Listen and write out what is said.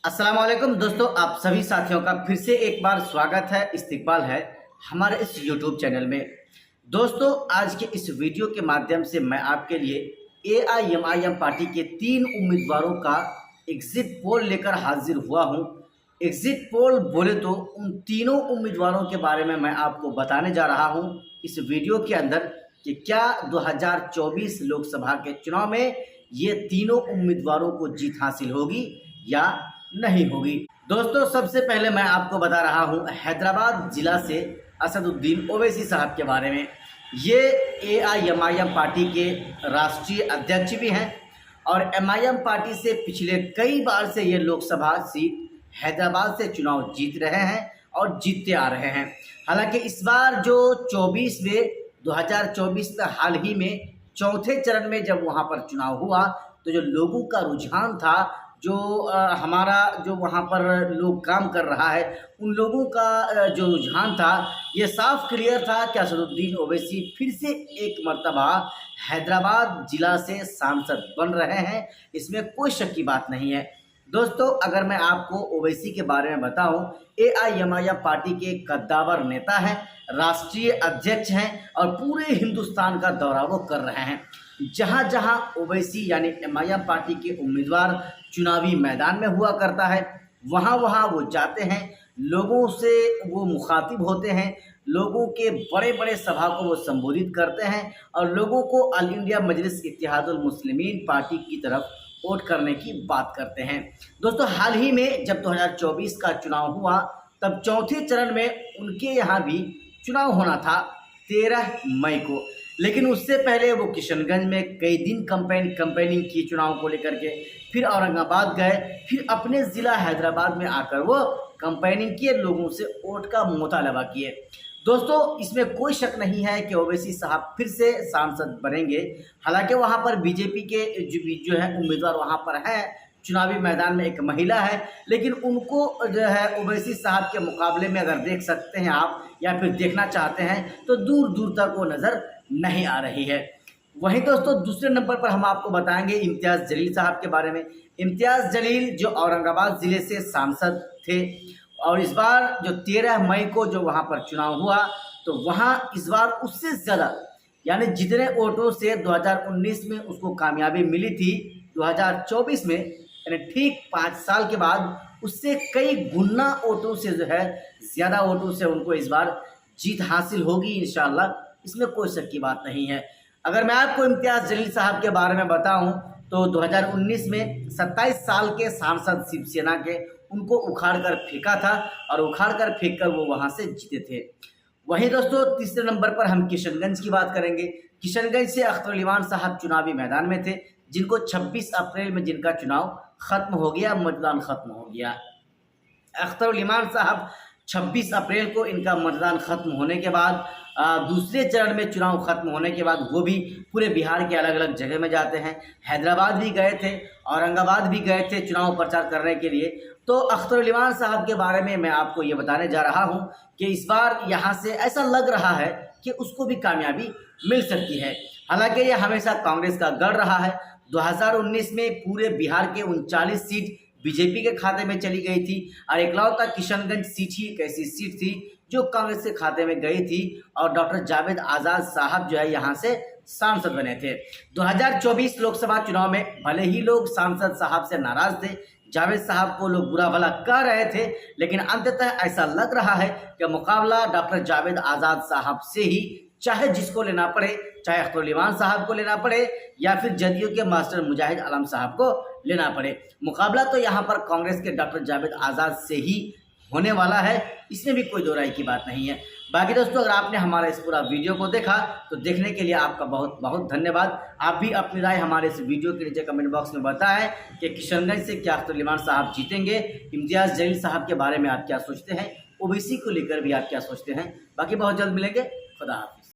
अस्सलाम वालेकुम दोस्तों, आप सभी साथियों का फिर से एक बार स्वागत है, इस्तकबाल है हमारे इस यूट्यूब चैनल में। दोस्तों, आज के इस वीडियो के माध्यम से मैं आपके लिए एआईएमआईएम पार्टी के 3 उम्मीदवारों का एग्जिट पोल लेकर हाजिर हुआ हूं। एग्जिट पोल बोले तो उन तीनों उम्मीदवारों के बारे में मैं आपको बताने जा रहा हूं इस वीडियो के अंदर कि क्या 2024 लोकसभा के चुनाव में ये तीनों उम्मीदवारों को जीत हासिल होगी या नहीं होगी। दोस्तों, सबसे पहले मैं आपको बता रहा हूं हैदराबाद जिला से असदुद्दीन ओवैसी साहब के बारे में। ये एआईएमआईएम पार्टी के राष्ट्रीय अध्यक्ष भी हैं और एमआईएम पार्टी से पिछले कई बार से ये लोकसभा सीट हैदराबाद से चुनाव जीत रहे हैं और जीतते आ रहे हैं। हालांकि इस बार जो 2024 में हाल ही में चौथे चरण में जब वहाँ पर चुनाव हुआ तो जो लोगों का रुझान था, जो हमारा जो वहाँ पर लोग काम कर रहा है, उन लोगों का जो रुझान था ये साफ क्लियर था कि असदुद्दीन ओवैसी फिर से एक मर्तबा हैदराबाद जिला से सांसद बन रहे हैं। इसमें कोई शक की बात नहीं है। दोस्तों, अगर मैं आपको ओवैसी के बारे में बताऊं, एआईएमआईएम पार्टी के कद्दावर नेता हैं, राष्ट्रीय अध्यक्ष हैं और पूरे हिंदुस्तान का दौरा वो कर रहे हैं। जहां जहां ओवैसी यानी एमआईएम पार्टी के उम्मीदवार चुनावी मैदान में हुआ करता है, वहां वहां वो जाते हैं, लोगों से वो मुखातिब होते हैं, लोगों के बड़े बड़े सभा को वो संबोधित करते हैं और लोगों को ऑल इंडिया मजलिस इत्तेहादुल मुस्लिमीन पार्टी की तरफ वोट करने की बात करते हैं। दोस्तों, हाल ही में जब 2024 का चुनाव हुआ तब चौथे चरण में उनके यहाँ भी चुनाव होना था 13 मई को, लेकिन उससे पहले वो किशनगंज में कई दिन कंपेनिंग की चुनाव को लेकर के, फिर औरंगाबाद गए, फिर अपने ज़िला हैदराबाद में आकर वो कंपेनिंग किए, लोगों से वोट का मुतालबा किए। दोस्तों, इसमें कोई शक नहीं है कि ओवैसी साहब फिर से सांसद बनेंगे। हालांकि वहां पर बीजेपी के जो है उम्मीदवार वहां पर हैं, चुनावी मैदान में एक महिला है, लेकिन उनको जो है ओवैसी साहब के मुकाबले में अगर देख सकते हैं आप या फिर देखना चाहते हैं तो दूर दूर तक वो नज़र नहीं आ रही है। वहीं दोस्तों, दूसरे नंबर पर हम आपको बताएंगे इम्तियाज़ जलील साहब के बारे में। इम्तियाज़ जलील जो औरंगाबाद ज़िले से सांसद थे और इस बार जो 13 मई को जो वहाँ पर चुनाव हुआ तो वहाँ इस बार उससे ज़्यादा यानी जितने वोटों से 2019 में उसको कामयाबी मिली थी, 2024 में यानी ठीक 5 साल के बाद उससे कई गुना वोटों से जो है ज़्यादा वोटों से उनको इस बार जीत हासिल होगी इंशाअल्लाह। इसमें कोई शक की बात नहीं है। अगर मैं आपको इम्तियाज़ जलील साहब के बारे में बताऊं तो 2019 में 27 साल के सांसद शिवसेना के उनको उखाड़ कर फेंका था और उखाड़ कर फेंक कर वो वहाँ से जीते थे। वहीं दोस्तों, तीसरे नंबर पर हम किशनगंज की बात करेंगे। किशनगंज से अख्तर उल ईमान साहब चुनावी मैदान में थे, जिनको 26 अप्रैल में जिनका चुनाव ख़त्म हो गया, मतदान ख़त्म हो गया। अख्तर उल ईमान साहब 26 अप्रैल को इनका मतदान ख़त्म होने के बाद दूसरे चरण में चुनाव ख़त्म होने के बाद वो भी पूरे बिहार के अलग अलग जगह में जाते हैं। हैदराबाद भी गए थे, औरंगाबाद भी गए थे चुनाव प्रचार करने के लिए। तो अख्तर उल ईमान साहब के बारे में मैं आपको ये बताने जा रहा हूँ कि इस बार यहाँ से ऐसा लग रहा है कि उसको भी कामयाबी मिल सकती है। हालांकि ये हमेशा कांग्रेस का गढ़ रहा है। 2019 में पूरे बिहार के 39 सीट बीजेपी के खाते में चली गई थी और इकलौता किशनगंज सीट ही एक ऐसी सीट थी जो कांग्रेस के खाते में गई थी और डॉक्टर जावेद आज़ाद साहब जो है यहाँ से सांसद बने थे। 2024 लोकसभा चुनाव में भले ही लोग सांसद साहब से नाराज थे, जावेद साहब को लोग बुरा भला कह रहे थे, लेकिन अंततः ऐसा लग रहा है कि मुकाबला डॉक्टर जावेद आज़ाद साहब से ही, चाहे जिसको लेना पड़े, चाहे अख्तर उल ईमान साहब को लेना पड़े या फिर जदयू के मास्टर मुजाहिद आलम साहब को लेना पड़े, मुकाबला तो यहाँ पर कांग्रेस के डॉक्टर जावेद आज़ाद से ही होने वाला है। इसमें भी कोई दो राय की बात नहीं है। बाकी दोस्तों, अगर आपने हमारा इस पूरा वीडियो को देखा तो देखने के लिए आपका बहुत बहुत धन्यवाद। आप भी अपनी राय हमारे इस वीडियो के नीचे कमेंट बॉक्स में बताएं कि किशनगंज से क्या अख्तर उल ईमान साहब जीतेंगे, इम्तियाज़ जलील साहब के बारे में आप क्या सोचते हैं, ओबीसी को लेकर भी आप क्या सोचते हैं। बाकी बहुत जल्द मिलेंगे। खुदा हाफिज़।